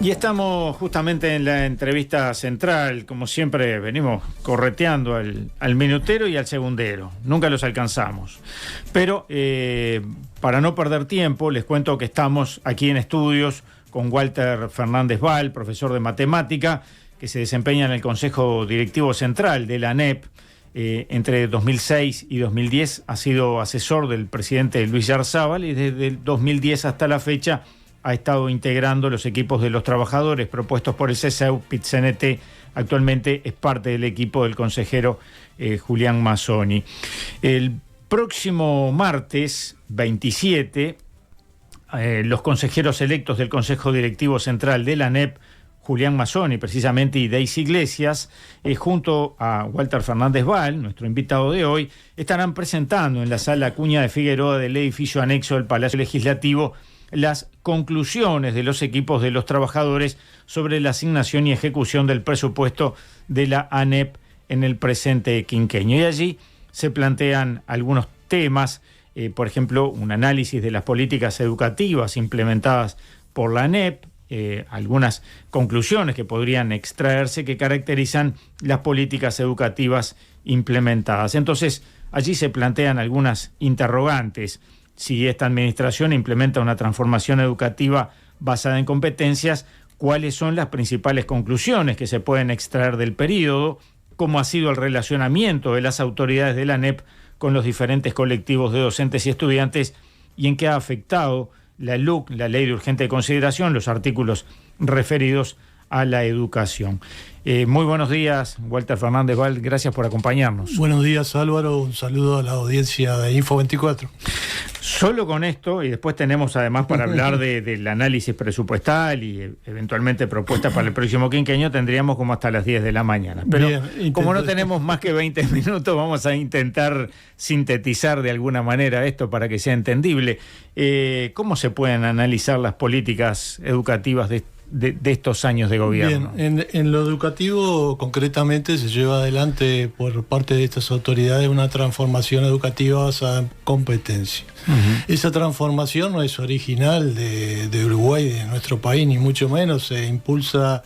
Y estamos justamente en la entrevista central. Como siempre, venimos correteando al minutero y al segundero. Nunca los alcanzamos. Pero para no perder tiempo, les cuento que estamos aquí en estudios con Walter Fernández Bal, profesor de matemática, que se desempeña en el Consejo Directivo Central de la ANEP. Entre 2006 y 2010 ha sido asesor del presidente Luis Yarzábal y desde el 2010 hasta la fecha ha estado integrando los equipos de los trabajadores propuestos por el CSEU, PIT-CNT. Actualmente es parte del equipo del consejero Julián Mazzoni. El próximo martes 27, los consejeros electos del Consejo Directivo Central de la ANEP, Julián Mazzoni precisamente, y Daisy Iglesias, junto a Walter Fernández Bal, nuestro invitado de hoy, estarán presentando en la sala Acuña de Figueroa del edificio anexo del Palacio Legislativo las conclusiones de los equipos de los trabajadores sobre la asignación y ejecución del presupuesto de la ANEP en el presente quinquenio. Y allí se plantean algunos temas, por ejemplo, un análisis de las políticas educativas implementadas por la ANEP, algunas conclusiones que podrían extraerse que caracterizan las políticas educativas implementadas. Entonces, allí se plantean algunas interrogantes. Si esta administración implementa una transformación educativa basada en competencias, ¿cuáles son las principales conclusiones que se pueden extraer del periodo? ¿Cómo ha sido el relacionamiento de las autoridades de la ANEP con los diferentes colectivos de docentes y estudiantes? ¿Y en qué ha afectado la LUC, la Ley de Urgente Consideración, los artículos referidos a la educación? Muy buenos días, Walter Fernández Bal, gracias por acompañarnos. Buenos días, Álvaro, un saludo a la audiencia de Info24. Solo con esto, y después tenemos además para hablar del análisis presupuestal y eventualmente propuestas para el próximo quinquenio, tendríamos como hasta las 10 de la mañana. Pero bien, como no tenemos más que 20 minutos, vamos a intentar sintetizar de alguna manera esto para que sea entendible. ¿Cómo se pueden analizar las políticas educativas de estos años de gobierno? Bien, en lo educativo concretamente se lleva adelante por parte de estas autoridades una transformación educativa basada en competencia. Esa transformación no es original de Uruguay, de nuestro país, ni mucho menos. Se impulsa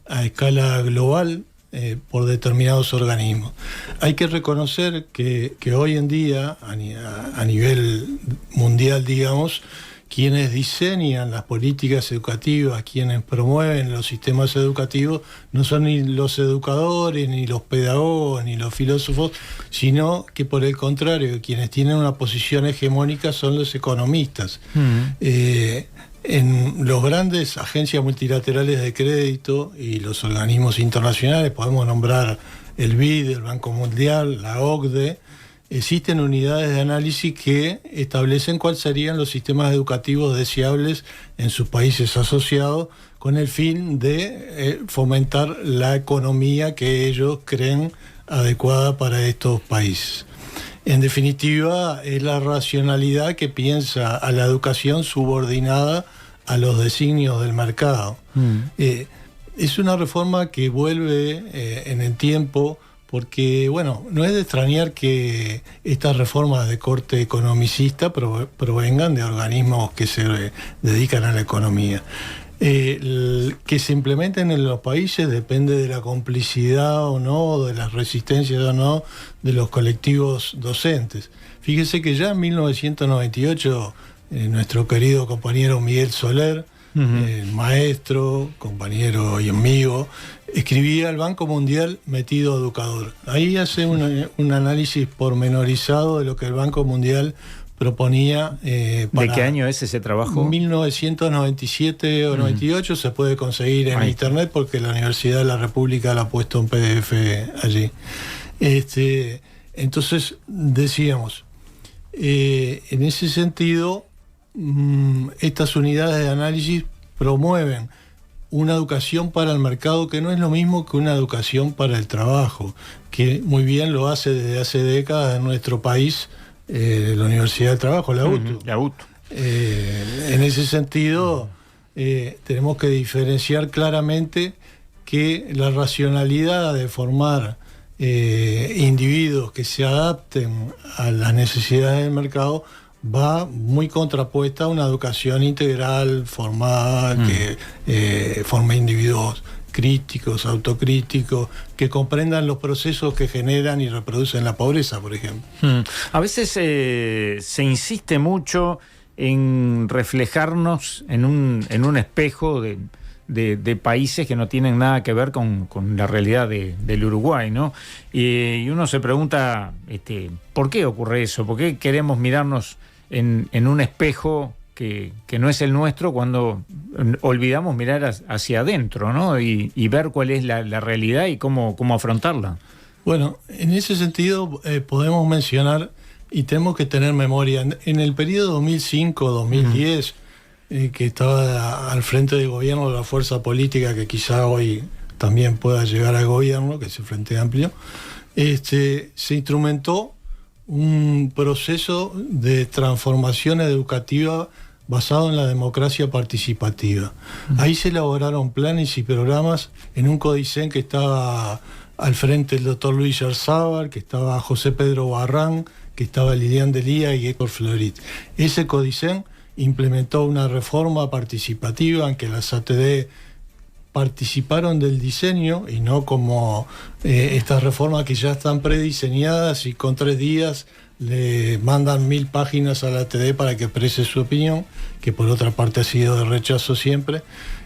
a escala global por determinados organismos. Hay que reconocer que hoy en día, a nivel mundial, digamos, quienes diseñan las políticas educativas, quienes promueven los sistemas educativos, no son ni los educadores, ni los pedagogos, ni los filósofos, sino que por el contrario, quienes tienen una posición hegemónica son los economistas. En los grandes agencias multilaterales de crédito y los organismos internacionales, podemos nombrar el BID, el Banco Mundial, la OCDE, existen unidades de análisis que establecen cuáles serían los sistemas educativos deseables en sus países asociados con el fin de fomentar la economía que ellos creen adecuada para estos países. En definitiva, es la racionalidad que piensa a la educación subordinada a los designios del mercado. Es una reforma que vuelve en el tiempo, porque, bueno, no es de extrañar que estas reformas de corte economicista provengan de organismos que se dedican a la economía. Que se implementen en los países depende de la complicidad o no, de las resistencias o no de los colectivos docentes. Fíjese que ya en 1998 nuestro querido compañero Miguel Soler, maestro, compañero y amigo, escribía el Banco Mundial metido educador. Ahí hace un análisis pormenorizado de lo que el Banco Mundial proponía. ¿De qué año es ese trabajo? 1997 o 98, se puede conseguir en internet porque la Universidad de la República la ha puesto en PDF allí. Entonces, decíamos, en ese sentido, estas unidades de análisis promueven una educación para el mercado que no es lo mismo que una educación para el trabajo, que muy bien lo hace desde hace décadas en nuestro país la Universidad del Trabajo, la UTU. La UTU. En ese sentido, tenemos que diferenciar claramente que la racionalidad de formar individuos que se adapten a las necesidades del mercado va muy contrapuesta a una educación integral, formada, que forme individuos críticos, autocríticos, que comprendan los procesos que generan y reproducen la pobreza, por ejemplo. A veces se insiste mucho en reflejarnos en un espejo de países que no tienen nada que ver con la realidad del Uruguay, ¿no? Y uno se pregunta, ¿por qué ocurre eso? ¿Por qué queremos mirarnos en un espejo que no es el nuestro cuando olvidamos mirar hacia adentro, ¿no? Y ver cuál es la realidad y cómo afrontarla? Bueno, en ese sentido podemos mencionar, y tenemos que tener memoria, en el periodo 2005-2010, que estaba al frente del gobierno de la fuerza política que quizá hoy también pueda llegar al gobierno, que es el Frente Amplio, se instrumentó un proceso de transformación educativa basado en la democracia participativa. Ahí se elaboraron planes y programas en un CODICEN que estaba al frente el doctor Luis Yarzábal, que estaba José Pedro Barrán, que estaba Lilian Delía y Héctor Florit. Ese CODICEN implementó una reforma participativa en que las ATD participaron del diseño y no como estas reformas que ya están prediseñadas y con 3 días le mandan 1000 páginas a la ATD para que exprese su opinión, que por otra parte ha sido de rechazo siempre.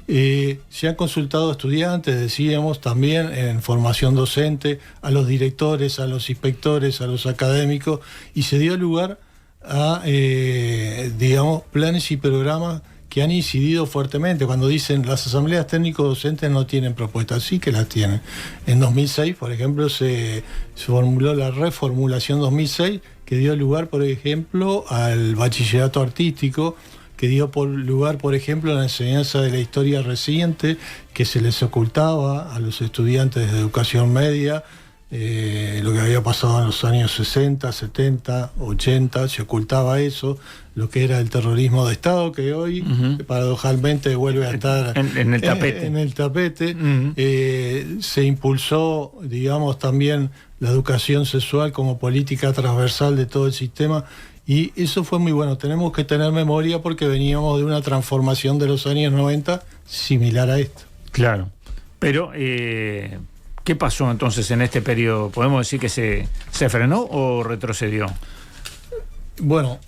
Se han consultado a estudiantes, decíamos, también en formación docente, a los directores, a los inspectores, a los académicos, y se dio lugar a, digamos, planes y programas que han incidido fuertemente. Cuando dicen las asambleas técnico-docentes no tienen propuestas, sí que las tienen. En 2006, por ejemplo, se formuló la reformulación 2006, que dio lugar, por ejemplo, al bachillerato artístico, que dio lugar, por ejemplo, a la enseñanza de la historia reciente, que se les ocultaba a los estudiantes de educación media, lo que había pasado en los años 60, 70, 80, se ocultaba eso, lo que era el terrorismo de Estado, que hoy paradojalmente vuelve a estar en el tapete. En el tapete. Se impulsó, digamos, también la educación sexual como política transversal de todo el sistema, y eso fue muy bueno. Tenemos que tener memoria porque veníamos de una transformación de los años 90 similar a esto. Claro, pero ¿qué pasó entonces en este periodo? ¿Podemos decir que se frenó o retrocedió? Bueno,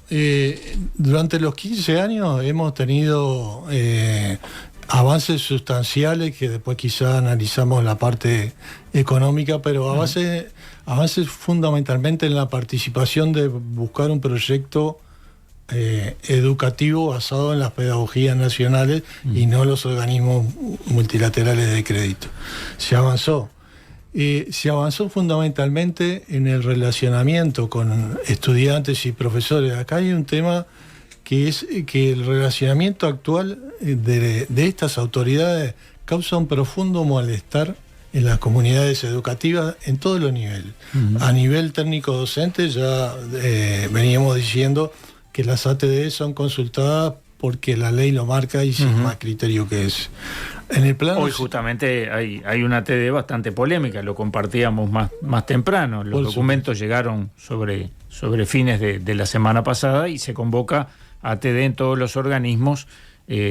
durante los 15 años hemos tenido avances sustanciales, que después quizá analizamos la parte económica, pero avances fundamentalmente en la participación de buscar un proyecto educativo basado en las pedagogías nacionales y no los organismos multilaterales de crédito. Se avanzó fundamentalmente en el relacionamiento con estudiantes y profesores. Acá hay un tema que es que el relacionamiento actual de estas autoridades causa un profundo malestar en las comunidades educativas en todos los niveles. A nivel técnico-docente ya veníamos diciendo que las ATD son consultadas porque la ley lo marca y sin más criterio que ese. En el plano, hoy justamente hay una ATD bastante polémica, lo compartíamos más temprano. Los documentos llegaron sobre fines de la semana pasada y se convoca a ATD en todos los organismos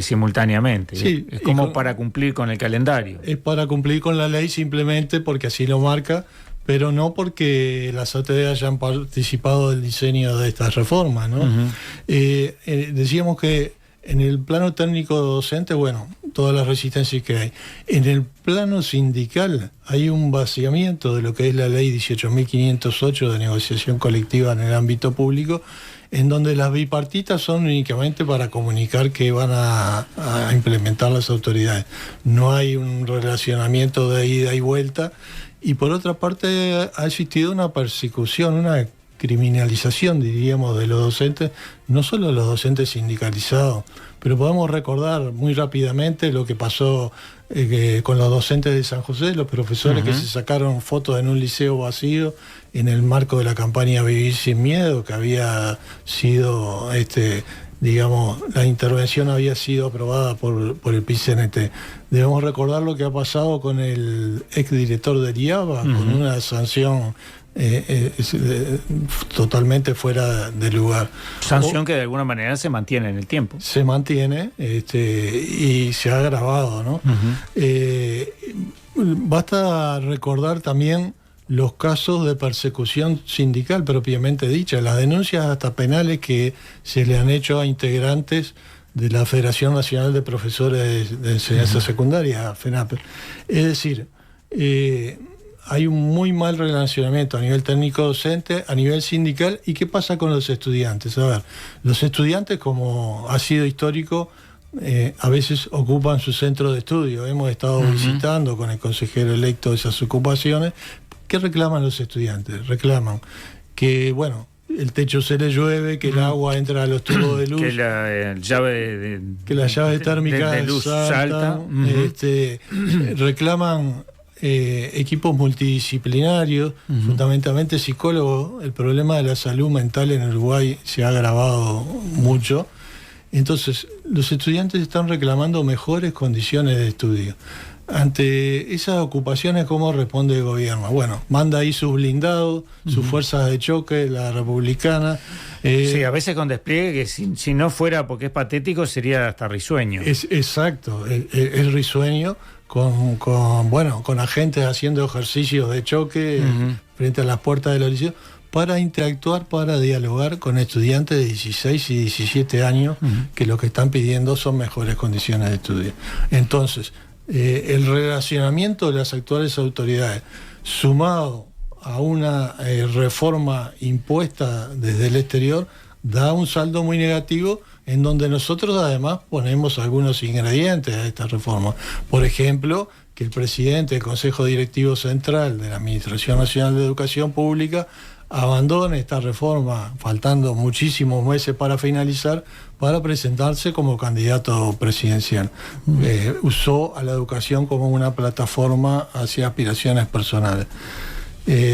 simultáneamente. Sí, es como para cumplir con el calendario. Es para cumplir con la ley simplemente porque así lo marca, pero no porque las ATD hayan participado del diseño de estas reformas, ¿no? Decíamos que en el plano técnico docente, bueno, todas las resistencias que hay. En el plano sindical hay un vaciamiento de lo que es la ley 18.508 de negociación colectiva en el ámbito público, en donde las bipartitas son únicamente para comunicar que van a implementar las autoridades. No hay un relacionamiento de ida y vuelta. Y por otra parte ha existido una persecución, una criminalización, diríamos, de los docentes, no solo los docentes sindicalizados, pero podemos recordar muy rápidamente lo que pasó con los docentes de San José, los profesores que se sacaron fotos en un liceo vacío en el marco de la campaña Vivir Sin Miedo, que había sido, digamos, la intervención había sido aprobada por el PICNT. Debemos recordar lo que ha pasado con el exdirector de IABA, con una sanción es totalmente fuera de lugar. Sanción que de alguna manera se mantiene en el tiempo. Se mantiene y se ha agravado, ¿no? Basta recordar también los casos de persecución sindical propiamente dicha, las denuncias hasta penales que se le han hecho a integrantes de la Federación Nacional de Profesores de Enseñanza Secundaria, FENAPE. Es decir, hay un muy mal relacionamiento a nivel técnico docente, a nivel sindical. ¿Y qué pasa con los estudiantes? A ver, los estudiantes, como ha sido histórico, a veces ocupan su centro de estudio. Hemos estado visitando con el consejero electo esas ocupaciones. ¿Qué reclaman los estudiantes? Reclaman que, bueno, el techo se le llueve, que el agua entra a los tubos de luz, que la llave que la llave térmica de luz salta. Reclaman equipos multidisciplinarios, fundamentalmente psicólogos. El problema de la salud mental en Uruguay se ha agravado mucho. Entonces, los estudiantes están reclamando mejores condiciones de estudio. Ante esas ocupaciones, ¿cómo responde el gobierno? Bueno, manda ahí sus blindados, sus fuerzas de choque, la republicana. Sí, a veces con despliegue que si no fuera porque es patético sería hasta risueño. Exacto, es risueño con agentes haciendo ejercicios de choque frente a las puertas del liceo para interactuar, para dialogar con estudiantes de 16 y 17 años que lo que están pidiendo son mejores condiciones de estudio. Entonces, el relacionamiento de las actuales autoridades, sumado a una reforma impuesta desde el exterior, da un saldo muy negativo, en donde nosotros además ponemos algunos ingredientes a esta reforma. Por ejemplo, que el presidente del Consejo Directivo Central de la Administración Nacional de Educación Pública abandone esta reforma, faltando muchísimos meses para finalizar, para presentarse como candidato presidencial. Usó a la educación como una plataforma hacia aspiraciones personales.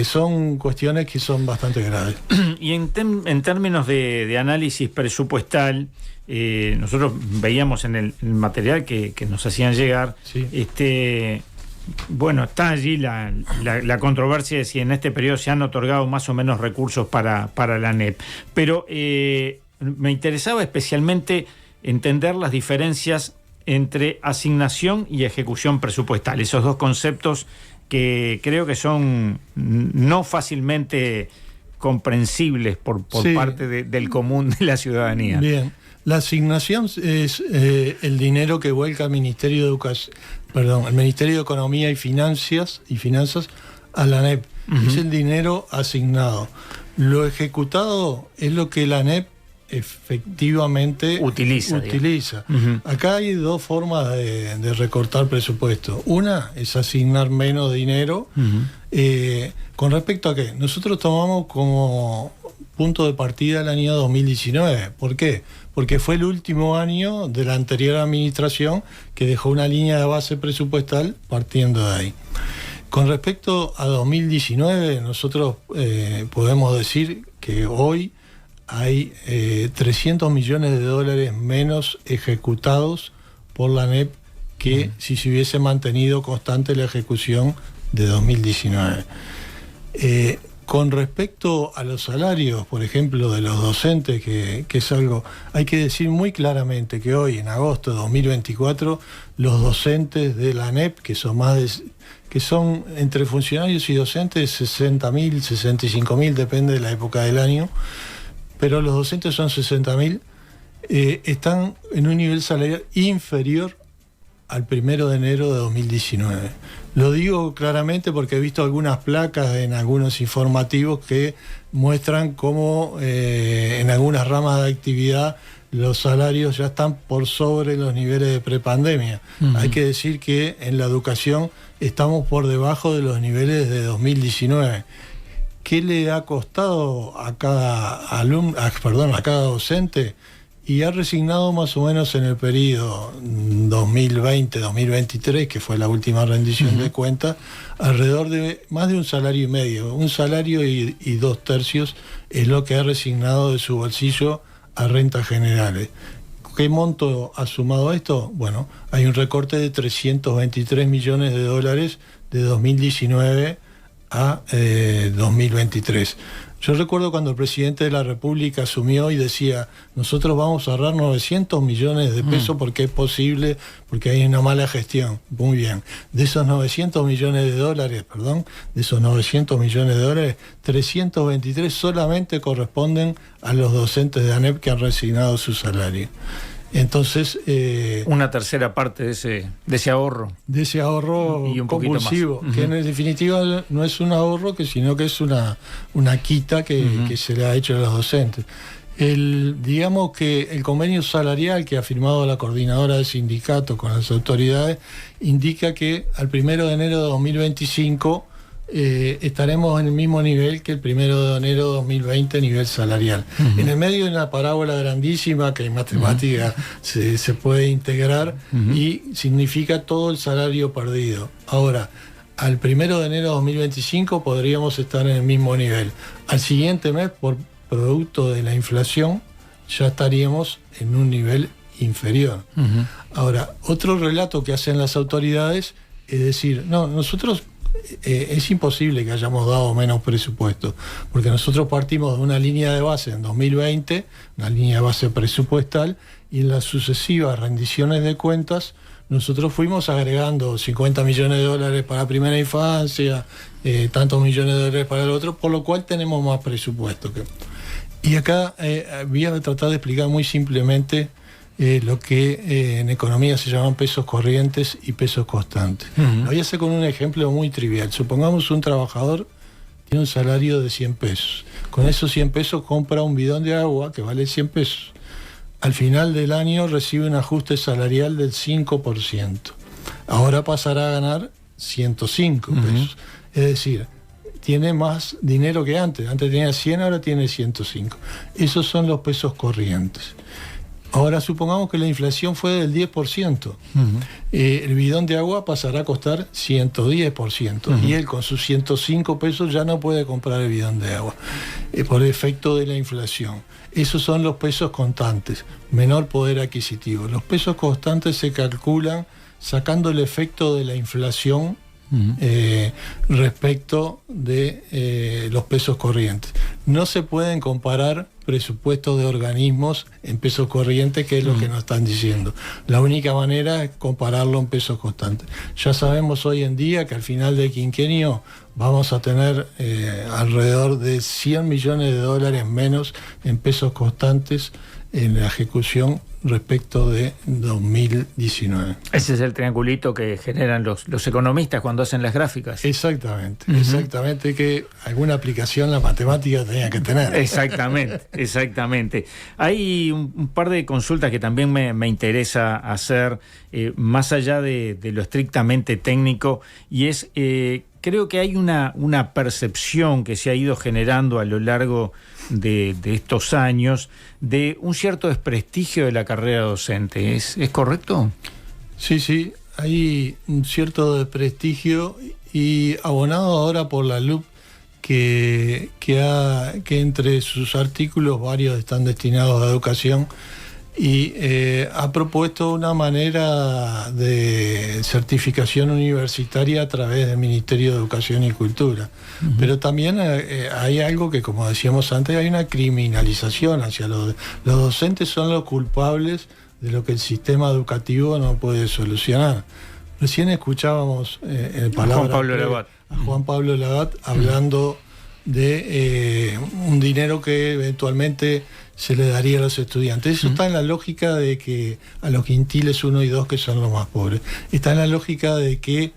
Son cuestiones que son bastante graves. Y en términos de análisis presupuestal, nosotros veíamos en el material que nos hacían llegar, sí. Bueno, está allí la controversia de si en este periodo se han otorgado más o menos recursos para la ANEP. Pero me interesaba especialmente entender las diferencias entre asignación y ejecución presupuestal. Esos dos conceptos que creo que son no fácilmente comprensibles por sí. parte del común de la ciudadanía. Bien. La asignación es el dinero que vuelca el Ministerio de Educación, el Ministerio de Economía y Finanzas a la ANEP. Es el dinero asignado. Lo ejecutado es lo que la ANEP efectivamente utiliza. Acá hay dos formas de recortar presupuesto. Una es asignar menos dinero. ¿Con respecto a qué? Nosotros tomamos como punto de partida el año 2019. ¿Por qué? Porque fue el último año de la anterior administración que dejó una línea de base presupuestal partiendo de ahí. Con respecto a 2019, nosotros podemos decir que hoy hay 300 millones de dólares menos ejecutados por la ANEP que si se hubiese mantenido constante la ejecución de 2019. Con respecto a los salarios, por ejemplo, de los docentes, que es algo, hay que decir muy claramente que hoy, en agosto de 2024, los docentes de la ANEP, que son entre funcionarios y docentes 60.000, 65.000, depende de la época del año, pero los docentes son 60.000, están en un nivel salarial inferior al 1 de enero de 2019. Lo digo claramente porque he visto algunas placas en algunos informativos que muestran cómo en algunas ramas de actividad los salarios ya están por sobre los niveles de prepandemia. Hay que decir que en la educación estamos por debajo de los niveles de 2019. ¿Qué le ha costado a cada a cada docente? Y ha resignado más o menos en el periodo 2020-2023, que fue la última rendición de cuentas, alrededor de más de un salario y medio. Un salario y 2/3 es lo que ha resignado de su bolsillo a rentas generales. ¿Qué monto ha sumado esto? Bueno, hay un recorte de 323 millones de dólares de 2019 a 2023. Yo recuerdo cuando el presidente de la República asumió y decía, nosotros vamos a ahorrar 900 millones de pesos porque es posible, porque hay una mala gestión. Muy bien. De esos 900 millones de dólares, de esos 900 millones de dólares, 323 solamente corresponden a los docentes de ANEP que han resignado su salario. Entonces... una tercera parte de ese ahorro. De ese ahorro y un compulsivo, que en definitiva no es un ahorro, sino que es una quita que se le ha hecho a los docentes. Digamos que el convenio salarial que ha firmado la coordinadora de sindicatos con las autoridades indica que al 1 de enero de 2025 estaremos en el mismo nivel que el 1 de enero de 2020, nivel salarial. En el medio de una parábola grandísima que en matemática se puede integrar y significa todo el salario perdido. Ahora, al 1 de enero de 2025 podríamos estar en el mismo nivel. Al siguiente mes, por producto de la inflación, ya estaríamos en un nivel inferior. Ahora, otro relato que hacen las autoridades es decir, no, nosotros es imposible que hayamos dado menos presupuesto, porque nosotros partimos de una línea de base en 2020, una línea de base presupuestal, y en las sucesivas rendiciones de cuentas nosotros fuimos agregando 50 millones de dólares para primera infancia, tantos millones de dólares para el otro, por lo cual tenemos más presupuesto. Y acá voy a tratar de explicar muy simplemente lo que en economía se llaman pesos corrientes y pesos constantes. Lo voy a hacer con un ejemplo muy trivial. Supongamos un trabajador tiene un salario de 100 pesos. Con esos 100 pesos compra un bidón de agua que vale 100 pesos. Al final del año recibe un ajuste salarial del 5%. Ahora pasará a ganar 105 pesos. Es decir, tiene más dinero que antes. Antes tenía 100, ahora tiene 105. Esos son los pesos corrientes. Ahora supongamos que la inflación fue del 10%. El bidón de agua pasará a costar 110%. Y él con sus 105 pesos ya no puede comprar el bidón de agua por efecto de la inflación. Esos son los pesos constantes, menor poder adquisitivo. Los pesos constantes se calculan sacando el efecto de la inflación respecto de los pesos corrientes. No se pueden comparar presupuestos de organismos en pesos corrientes, que es lo que nos están diciendo. La única manera es compararlo en pesos constantes. Ya sabemos hoy en día que al final del quinquenio vamos a tener alrededor de 100 millones de dólares menos en pesos constantes en la ejecución respecto de 2019. Ese es el triangulito que generan los economistas cuando hacen las gráficas. Exactamente, exactamente, que alguna aplicación la matemática tenía que tener. Exactamente. Hay un par de consultas que también me interesa hacer, más allá de lo estrictamente técnico, y es, creo que hay una percepción que se ha ido generando a lo largo de estos años de un cierto desprestigio de la carrera docente. ¿Es correcto? Sí, hay un cierto desprestigio, y abonado ahora por la LUP, que entre sus artículos varios están destinados a educación, y ha propuesto una manera de certificación universitaria a través del Ministerio de Educación y Cultura. Pero también hay algo que, como decíamos antes, hay una criminalización hacia los docentes. Son los culpables de lo que el sistema educativo no puede solucionar. Recién escuchábamos a Juan Pablo Lagat hablando de un dinero que eventualmente se le daría a los estudiantes. Eso está en la lógica de que a los quintiles 1 y 2, que son los más pobres, está en la lógica de que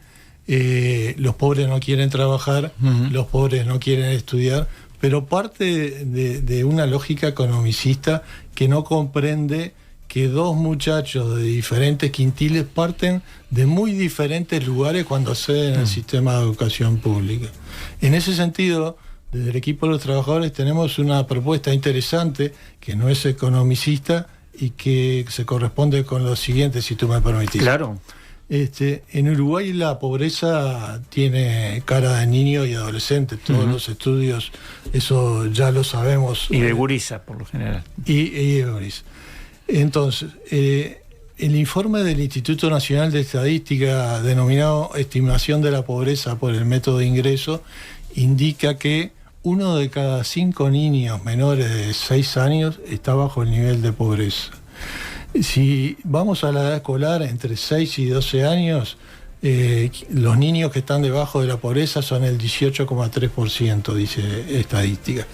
los pobres no quieren trabajar, los pobres no quieren estudiar, pero parte de una lógica economicista que no comprende que dos muchachos de diferentes quintiles parten de muy diferentes lugares cuando acceden al sistema de educación pública. En ese sentido, desde el equipo de los trabajadores tenemos una propuesta interesante que no es economicista y que se corresponde con lo siguiente, si tú me permitís. Claro. En Uruguay la pobreza tiene cara de niño y adolescente. Todos los estudios, eso ya lo sabemos. Y de gurisa, por lo general. Y de gurisa. Entonces, el informe del Instituto Nacional de Estadística, denominado Estimación de la Pobreza por el Método de Ingreso, indica que 1 de cada 5 niños menores de 6 años está bajo el nivel de pobreza. Si vamos a la edad escolar, entre 6 y 12 años, los niños que están debajo de la pobreza son el 18,3%, dice estadística.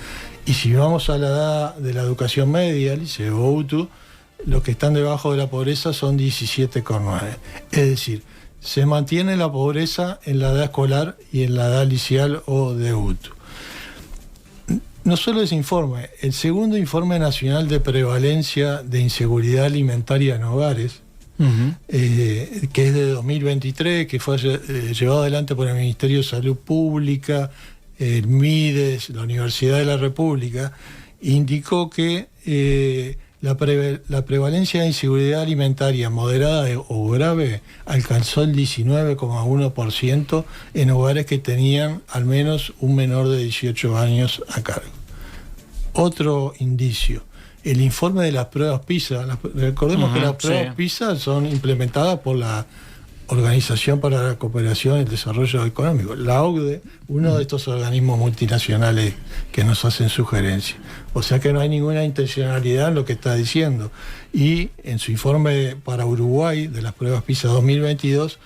Y si vamos a la edad de la educación media, dice OUTU, los que están debajo de la pobreza son 17,9%. Es decir, se mantiene la pobreza en la edad escolar y en la edad liceal o de UTU. No solo ese informe, el segundo informe nacional de prevalencia de inseguridad alimentaria en hogares, que es de 2023, que fue llevado adelante por el Ministerio de Salud Pública, el MIDES, la Universidad de la República, indicó que la prevalencia de inseguridad alimentaria moderada o grave alcanzó el 19,1% en hogares que tenían al menos un menor de 18 años a cargo. Otro indicio, el informe de las pruebas PISA. Recordemos que las pruebas PISA son implementadas por la Organización para la Cooperación y el Desarrollo Económico, la OCDE, uno de estos organismos multinacionales que nos hacen sugerencias. O sea que no hay ninguna intencionalidad en lo que está diciendo. Y en su informe para Uruguay de las pruebas PISA 2022,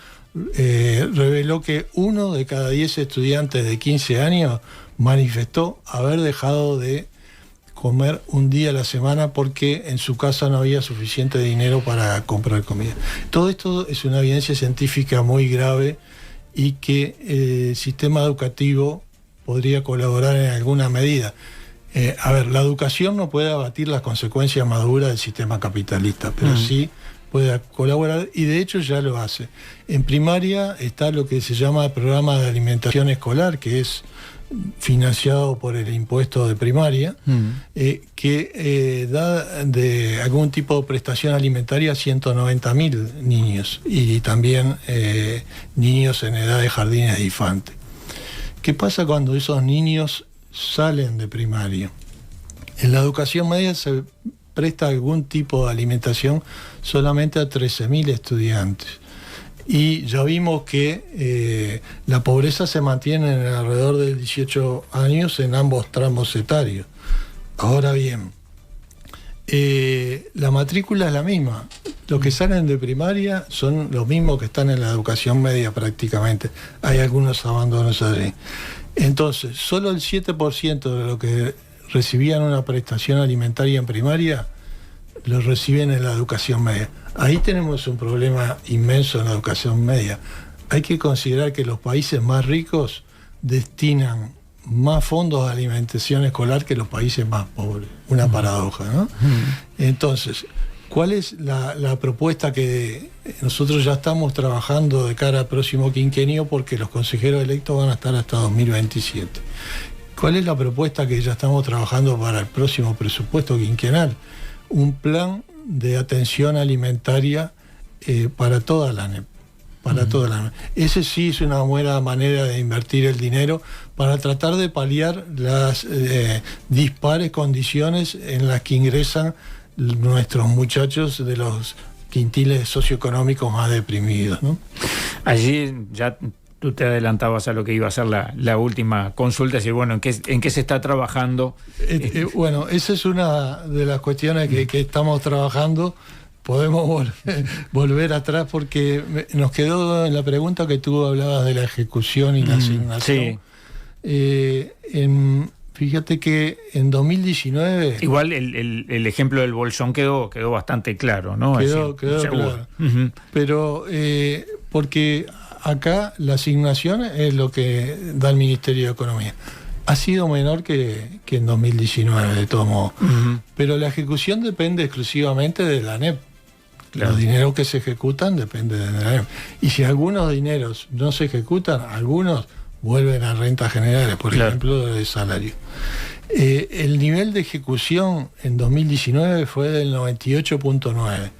reveló que 1 de cada 10 estudiantes de 15 años manifestó haber dejado de comer un día a la semana porque en su casa no había suficiente dinero para comprar comida. Todo esto es una evidencia científica muy grave y que el sistema educativo podría colaborar en alguna medida. La educación no puede abatir las consecuencias maduras del sistema capitalista, pero sí puede colaborar, y de hecho ya lo hace. En primaria está lo que se llama el programa de alimentación escolar, que es financiado por el impuesto de primaria, que da de algún tipo de prestación alimentaria a 190.000 niños, y también niños en edad de jardines de infantes. ¿Qué pasa cuando esos niños salen de primaria? En la educación media se presta algún tipo de alimentación solamente a 13.000 estudiantes. Y ya vimos que la pobreza se mantiene en alrededor de 18 años en ambos tramos etarios. Ahora bien, la matrícula es la misma. Los que salen de primaria son los mismos que están en la educación media prácticamente. Hay algunos abandonos allí. Entonces, solo el 7% de los que recibían una prestación alimentaria en primaria lo reciben en la educación media. Ahí tenemos un problema inmenso en la educación media. Hay que considerar que los países más ricos destinan más fondos de alimentación escolar que los países más pobres. Una paradoja, ¿no? Entonces, ¿cuál es la propuesta que nosotros ya estamos trabajando de cara al próximo quinquenio? Porque los consejeros electos van a estar hasta 2027. ¿Cuál es la propuesta que ya estamos trabajando para el próximo presupuesto quinquenal? Un plan de atención alimentaria para toda la ANEP. Ese sí es una buena manera de invertir el dinero para tratar de paliar las dispares condiciones en las que ingresan nuestros muchachos de los quintiles socioeconómicos más deprimidos, ¿no? Allí ya tú te adelantabas a lo que iba a ser la última consulta, y bueno, ¿en qué se está trabajando? Bueno, esa es una de las cuestiones que estamos trabajando. Podemos volver atrás porque nos quedó en la pregunta que tú hablabas de la ejecución y la asignación. Sí. Fíjate que en 2019... Igual el ejemplo del bolsón quedó bastante claro, ¿no? Quedó claro. Pero porque acá la asignación es lo que da el Ministerio de Economía. Ha sido menor que en 2019, de todos modos. Pero la ejecución depende exclusivamente de la ANEP. Claro. Los dineros que se ejecutan dependen de la ANEP. Y si algunos dineros no se ejecutan, algunos vuelven a rentas generales, por ejemplo, de salario. El nivel de ejecución en 2019 fue del 98.9%.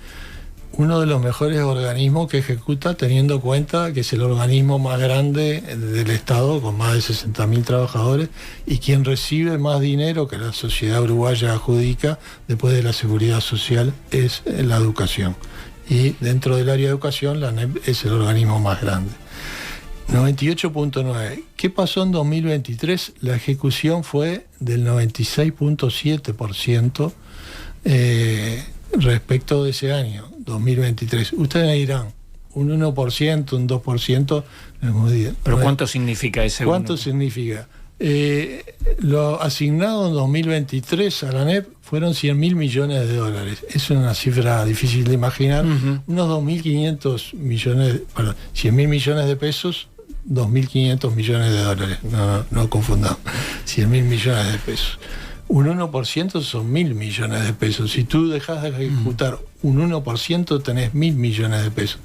Uno de los mejores organismos que ejecuta, teniendo en cuenta que es el organismo más grande del Estado, con más de 60.000 trabajadores, y quien recibe más dinero que la sociedad uruguaya adjudica después de la seguridad social es la educación. Y dentro del área de educación, la ANEP es el organismo más grande. 98.9. ¿Qué pasó en 2023? La ejecución fue del 96.7% respecto de ese año, 2023. Ustedes me dirán, un 1%, un 2%, ¿pero cuánto significa ese? ¿Cuánto significa? Lo asignado en 2023 a la ANEP fueron 100.000 millones de dólares. Es una cifra difícil de imaginar. Unos 2.500 millones, perdón, 100.000 millones de pesos, 2.500 millones de dólares. No confundamos. 100.000 millones de pesos. Un 1% son 1.000 millones de pesos. Si tú dejas de ejecutar un 1%, tenés 1.000 millones de pesos,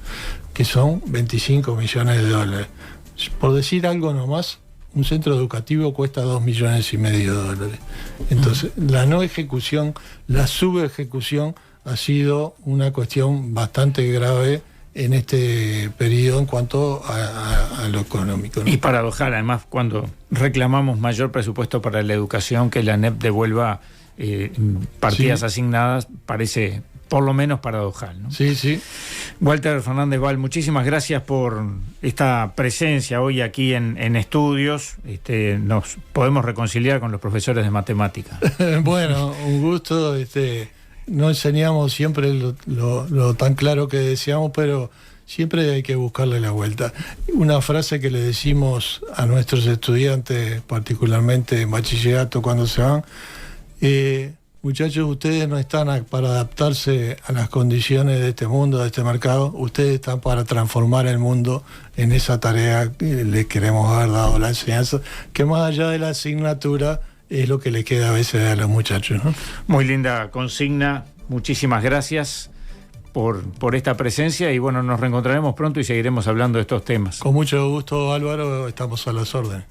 que son 25 millones de dólares. Por decir algo nomás, un centro educativo cuesta 2,5 millones de dólares. Entonces, la no ejecución, la subejecución ha sido una cuestión bastante grave en este periodo en cuanto a lo económico, ¿no? Y paradojal, además, cuando reclamamos mayor presupuesto para la educación, que la ANEP devuelva partidas asignadas, parece por lo menos paradojal, ¿no? Sí, sí. Walter Fernández Val, muchísimas gracias por esta presencia hoy aquí en estudios. Nos podemos reconciliar con los profesores de matemáticas. Bueno, un gusto. No enseñamos siempre lo tan claro que deseamos, pero siempre hay que buscarle la vuelta. Una frase que le decimos a nuestros estudiantes, particularmente en bachillerato, cuando se van: muchachos, ustedes no están para adaptarse a las condiciones de este mundo, de este mercado, ustedes están para transformar el mundo. En esa tarea que les queremos haber dado la enseñanza, que más allá de la asignatura es lo que le queda a veces a los muchachos, ¿no? Muy linda consigna, muchísimas gracias por esta presencia y bueno, nos reencontraremos pronto y seguiremos hablando de estos temas. Con mucho gusto, Álvaro, estamos a las órdenes.